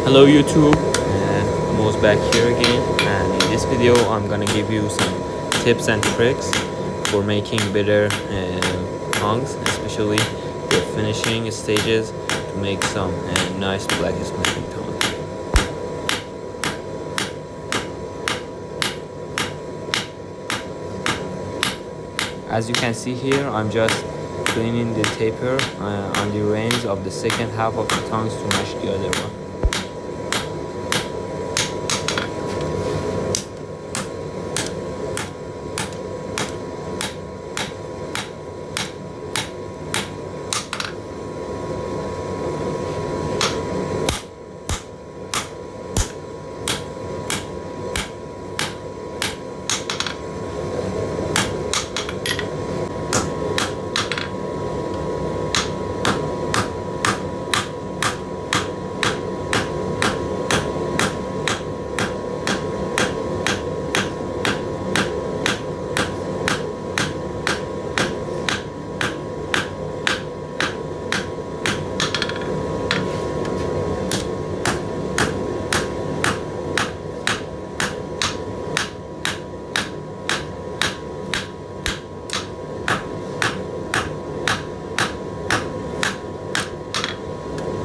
Hello YouTube, and Mo's back here again, and in this video I'm gonna give you some tips and tricks for making better tongs, especially the finishing stages, to make some nice blacksmithing tongs. As you can see here, I'm just cleaning the taper on the reins of the second half of the tongs to match the other one.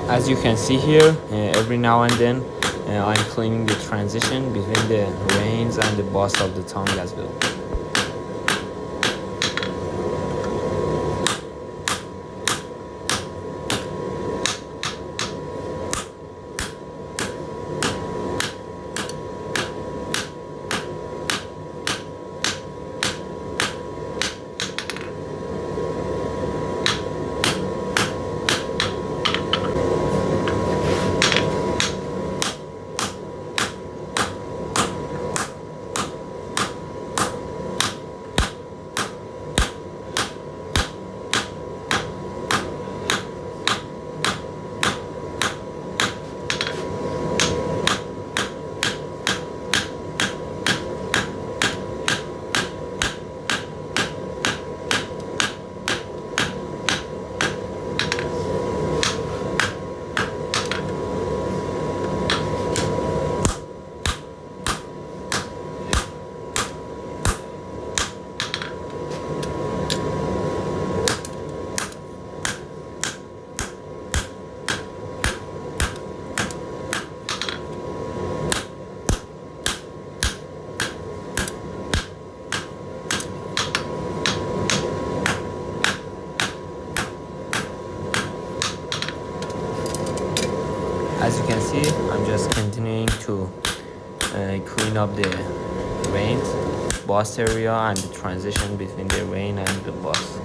As you can see here, every now and then I'm cleaning the transition between the reins and the boss of the tongue as well. As you can see, I'm just continuing to clean up the reins, boss area, and the transition between the rein and the boss.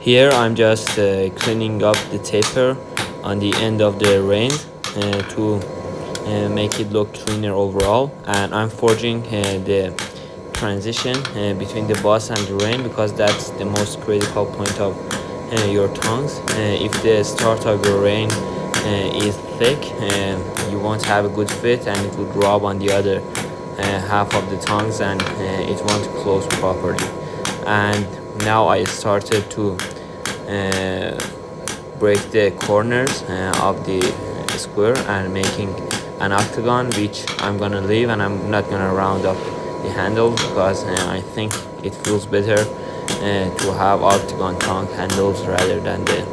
Here I'm just cleaning up the taper on the end of the rein to make it look cleaner overall, and I'm forging the transition between the boss and the rein because that's the most critical point of your tongs. If the start of your rein is thick, you won't have a good fit and it would rub on the other half of the tongs, and it won't close properly. And now I started to break the corners of the square and making an octagon, which I'm gonna leave, and I'm not gonna round up the handle because I think it feels better to have octagon tongue handles rather than the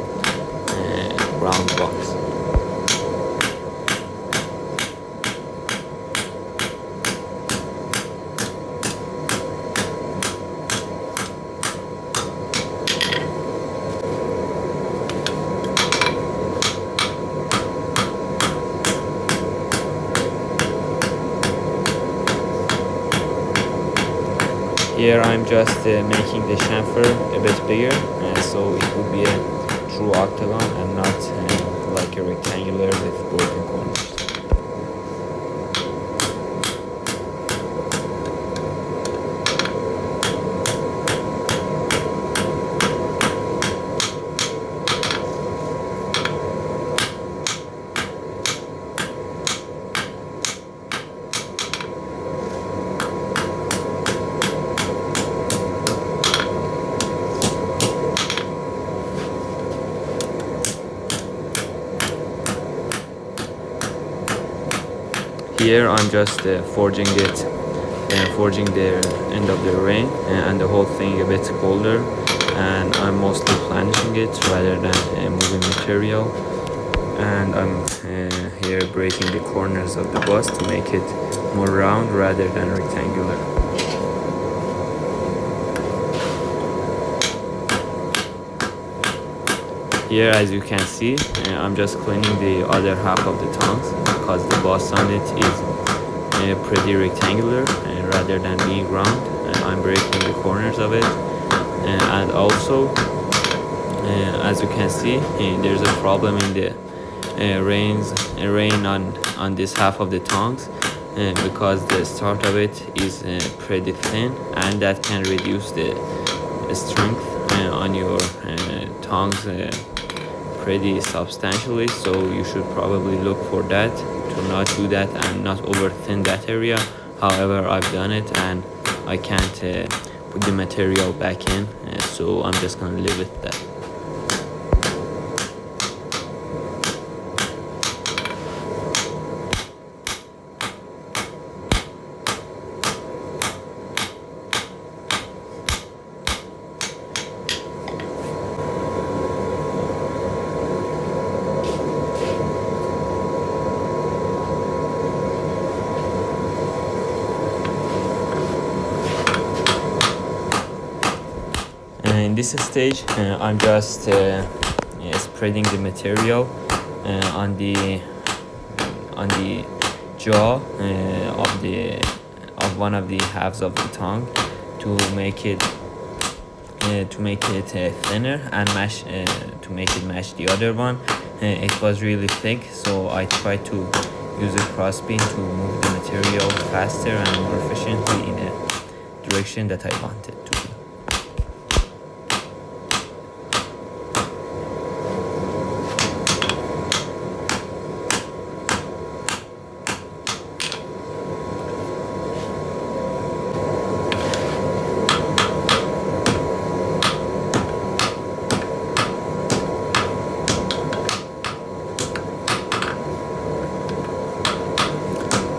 round box. Here I'm just making the chamfer a bit bigger, so it would be a true octagon and not like a rectangular with broken corners. Here I'm just forging the end of the ring and the whole thing a bit colder, and I'm mostly planishing it rather than moving material. And I'm here breaking the corners of the bus to make it more round rather than rectangular. Here, as you can see, I'm just cleaning the other half of the tongs because the boss on it is pretty rectangular rather than being round. I'm breaking the corners of it, and also as you can see, there's a problem in the rain on this half of the tongs because the start of it is pretty thin, and that can reduce the strength on your tongs pretty substantially. So you should probably look for that, to not do that and not over thin that area. However, I've done it and I can't put the material back in, so I'm just gonna live with that. In this stage, I'm just spreading the material on the jaw of one of the halves of the tongue to make it thinner and to make it match the other one. It was really thick, so I tried to use a cross beam to move the material faster and more efficiently in a direction that I wanted to.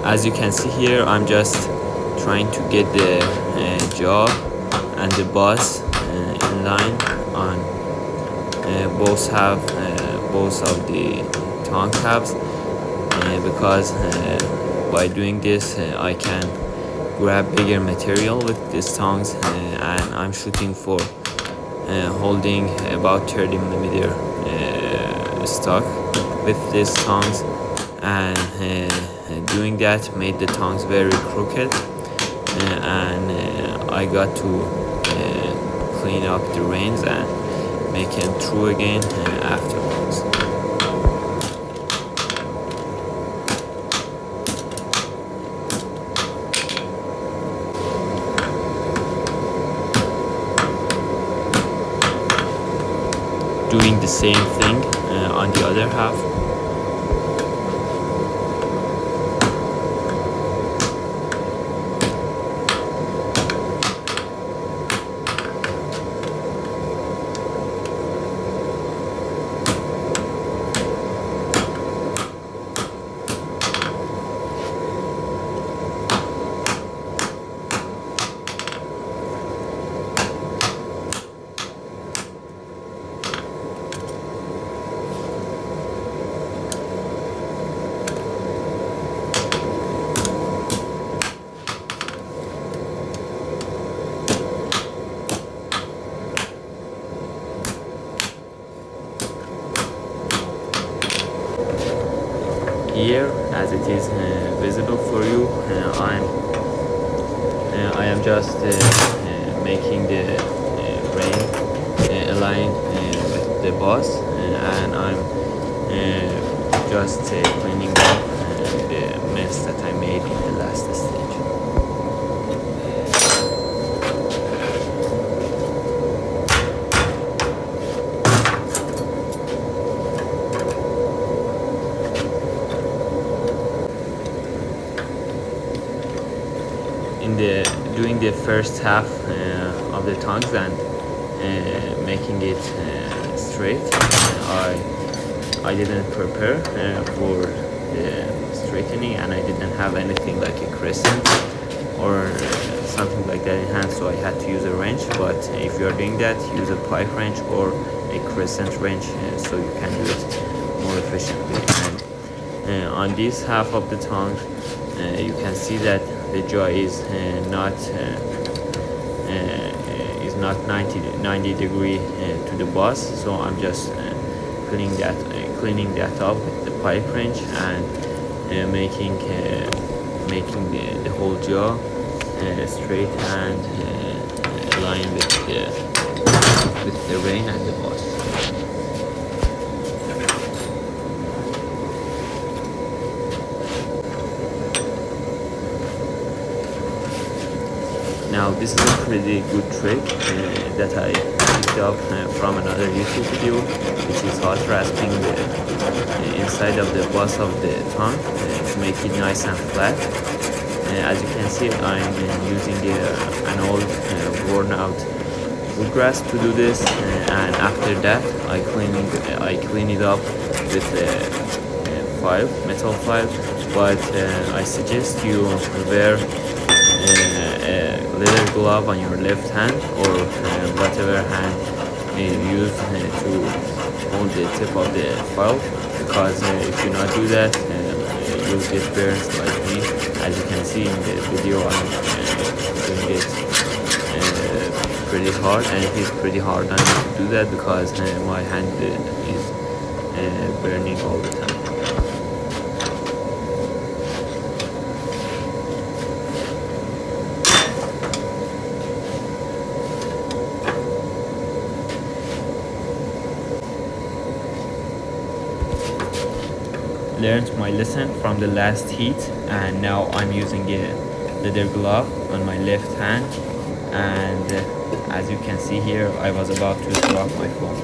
As you can see here, I'm just trying to get the jaw and the bus in line on both of the tongue halves, because by doing this I can grab bigger material with these tongs, and I'm shooting for holding about 30 millimeter stock with these tongs, and doing that made the tongs very crooked, and I got to clean up the reins and make them true again afterwards. Doing the same thing on the other half. Here, as it is visible for you, I am just making the ring align with the boss, and I'm just cleaning up the mess that I made in the last stage. In the doing the first half of the tongs and making it straight, I didn't prepare for the straightening, and I didn't have anything like a crescent or something like that in hand, so I had to use a wrench. But if you are doing that, use a pipe wrench or a crescent wrench, so you can do it more efficiently. And on this half of the tongue, you can see that the jaw is not 90 degree to the boss, so I'm just cleaning that up with the pipe wrench and making the whole jaw straight and aligned with the rein and the boss. Now this is a pretty good trick that I picked up from another YouTube video, which is hot rasping the inside of the boss of the tongue to make it nice and flat. As you can see, I'm using an old worn out wood grasp to do this, and after that I clean it up with metal file. But I suggest you wear a leather glove on your left hand, or whatever hand you use to hold the tip of the file, because if you not do that, you'll get burns like me. As you can see in the video, I'm doing it pretty hard, and it is pretty hard on me to do that because my hand is burning all the time. Learned my lesson from the last heat, and now I'm using a leather glove on my left hand, and as you can see here, I was about to drop my phone.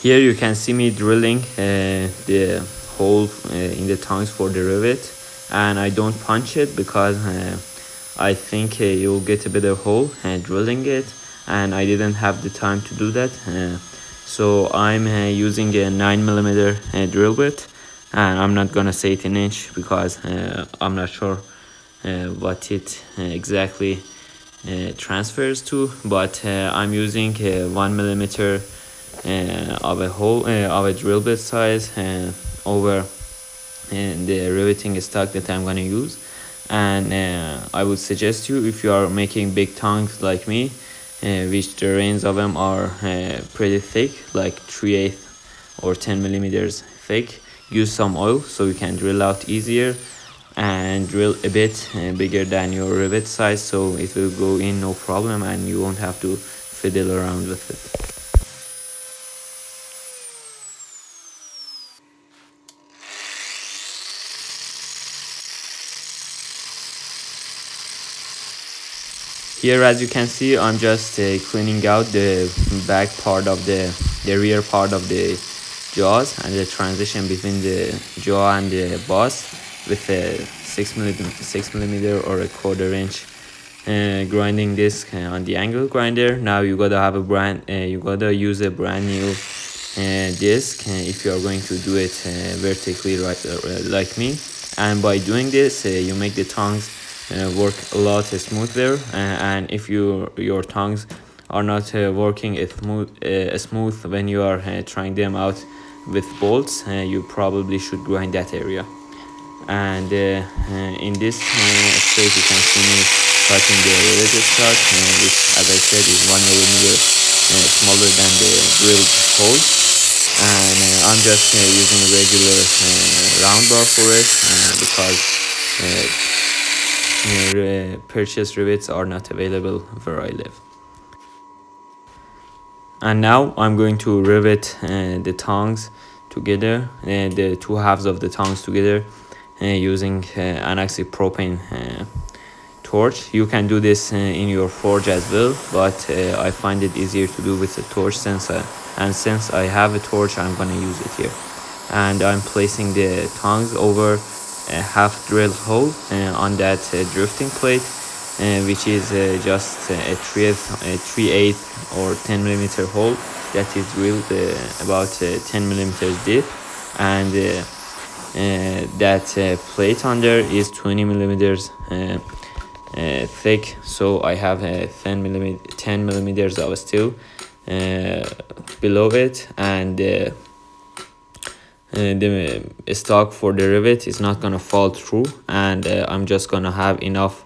Here you can see me drilling the hole in the tongs for the rivet, and I don't punch it because I think you'll get a better hole drilling it, and I didn't have the time to do that. So I'm using a 9mm drill bit, and I'm not gonna say it in inch because I'm not sure what it exactly transfers to, but I'm using 1mm of a hole of a drill bit size over the riveting stock that I'm gonna use. And I would suggest you, if you are making big tongs like me, which the reins of them are pretty thick, like 3/8 or 10mm thick, use some oil so you can drill out easier, and drill a bit bigger than your rivet size, so it will go in no problem and you won't have to fiddle around with it. Here, as you can see, I'm just cleaning out the back part of the rear part of the jaws and the transition between the jaw and the boss with a 6 millimeter or a quarter inch grinding disc on the angle grinder. Now you gotta have a you gotta use a brand new disc if you are going to do it vertically, right, like me. And by doing this, you make the tongs work a lot smoother. And if your tongs are not working smooth when you are trying them out with bolts, you probably should grind that area. And in this space you can see me cutting the related stock, which, as I said, is 1 millimeter smaller than the drilled hole. And I'm just using a regular round bar for it because purchase rivets are not available where I live. And now I'm going to rivet the tongs together, the two halves of the tongs together, using an propane torch. You can do this in your forge as well, but I find it easier to do with a torch since I have a torch, I'm gonna use it here. And I'm placing the tongs over a half drilled hole on that drifting plate, which is just a 3/8 or 10 millimeter hole that is drilled about 10 millimeters deep. And that plate under is 20 millimeters thick, so I have 10 millimeters of steel below it. And the stock for the rivet is not gonna fall through, and I'm just gonna have enough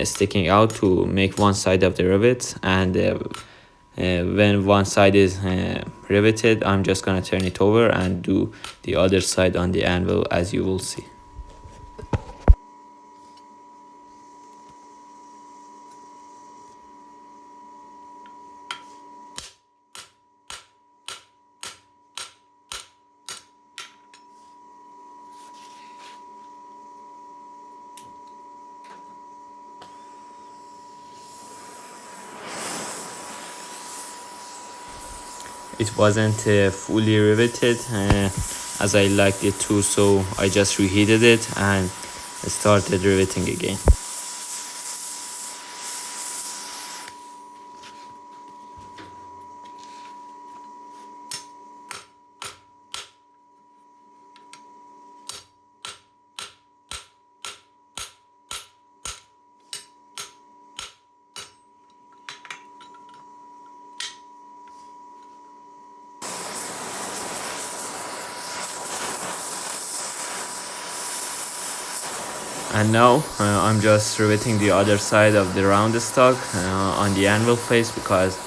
sticking out to make one side of the rivet. And when one side is riveted, I'm just gonna turn it over and do the other side on the anvil, as you will see. It wasn't fully riveted as I liked it to, so I just reheated it and started riveting again. And now I'm just riveting the other side of the round stock on the anvil face, because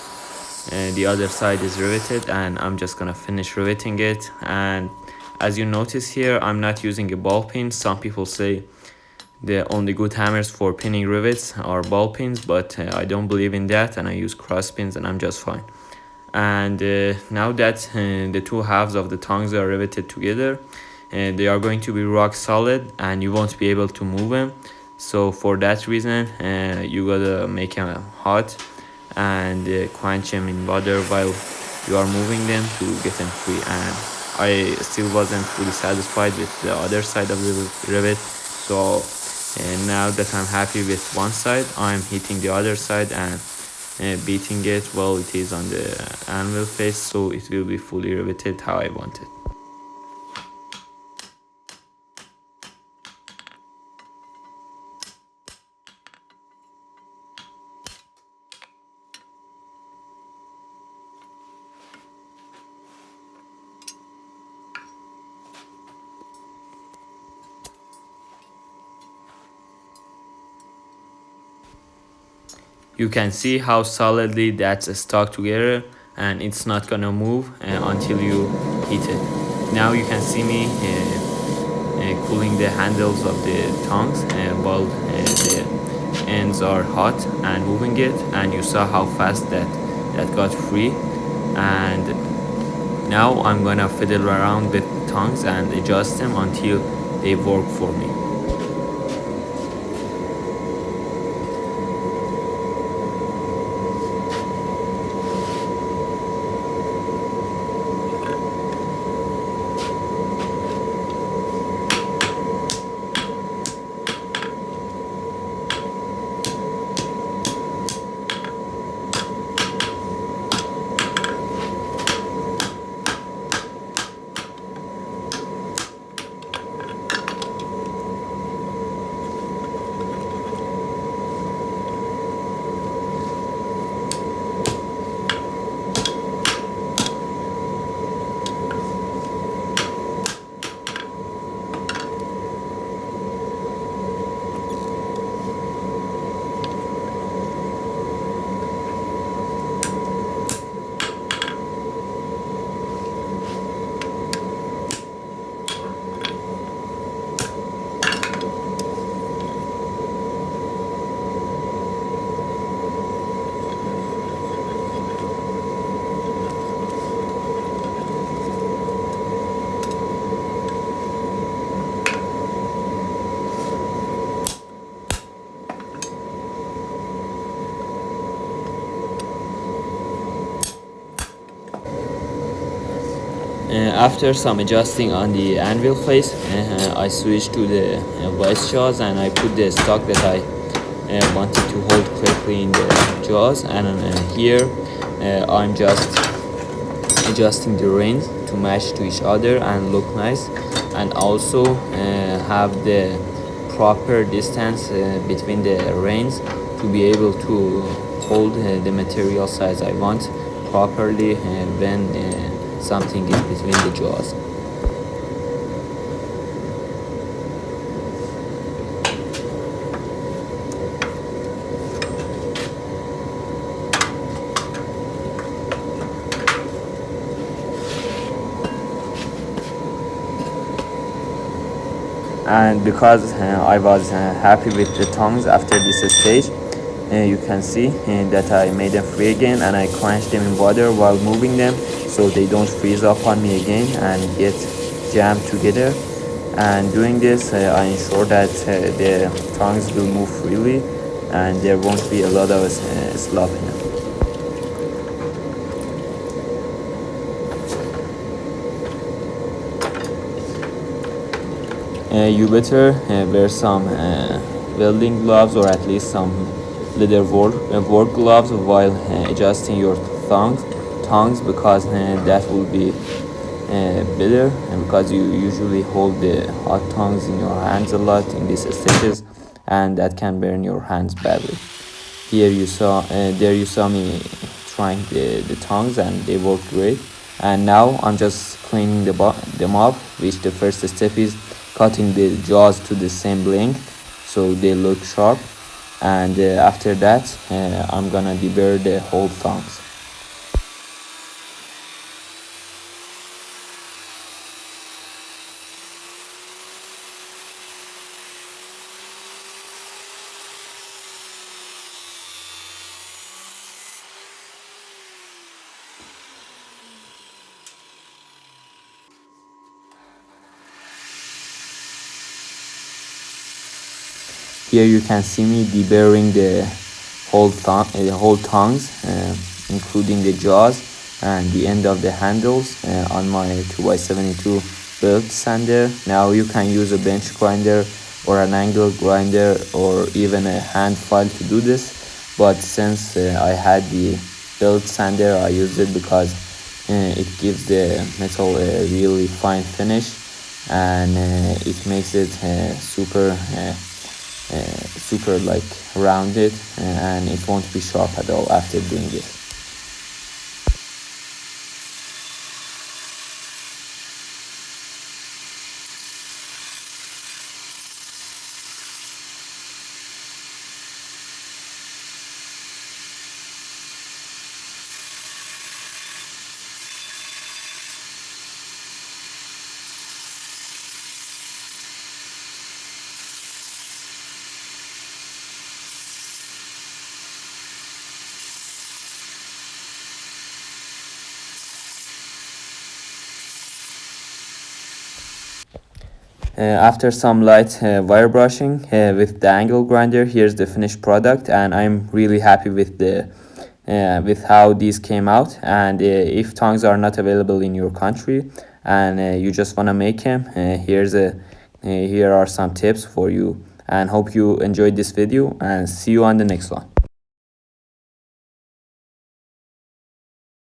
the other side is riveted, and I'm just gonna finish riveting it. And as you notice here, I'm not using a ball pin. Some people say the only good hammers for pinning rivets are ball pins, but I don't believe in that, and I use cross pins and I'm just fine. And now that the two halves of the tongs are riveted together, they are going to be rock solid and you won't be able to move them. So for that reason, you gotta make them hot and quench them in water while you are moving them to get them free. And I still wasn't fully satisfied with the other side of the rivet, so now that I'm happy with one side, I'm heating the other side and beating it while it is on the anvil face, so it will be fully riveted how I want it. You can see how solidly that's stuck together, and it's not gonna move until you heat it. Now you can see me cooling the handles of the tongs while the ends are hot and moving it, and you saw how fast that got free. And now I'm gonna fiddle around with tongs and adjust them until they work for me. After some adjusting on the anvil face, I switched to the vice jaws, and I put the stock that I wanted to hold correctly in the jaws. And here I'm just adjusting the reins to match to each other and look nice, and also have the proper distance between the reins to be able to hold the material size I want properly when something is between the jaws. And because I was happy with the tongs after this stage, you can see that I made them free again, and I quenched them in water while moving them so they don't freeze up on me again and get jammed together. And doing this, I ensure that the tongs will move freely and there won't be a lot of slop in them. You better wear some welding gloves, or at least some leather work gloves while adjusting your tongs, because that will be better, and because you usually hold the hot tongs in your hands a lot in these stages, and that can burn your hands badly. There you saw me trying the tongs, and they worked great. And now I'm just cleaning them up, which the first step is cutting the jaws to the same length so they look sharp. And after that, I'm gonna deburr the whole tongs. Here you can see me deburring the whole tongs, including the jaws and the end of the handles on my 2x72 belt sander. Now you can use a bench grinder or an angle grinder or even a hand file to do this, but since I had the belt sander, I used it because it gives the metal a really fine finish, and it makes it super like rounded, and it won't be sharp at all after doing this. After some light wire brushing with the angle grinder, here's the finished product, and I'm really happy with the with how these came out. And if tongs are not available in your country and you just want to make them, here are some tips for you, and hope you enjoyed this video, and see you on the next one.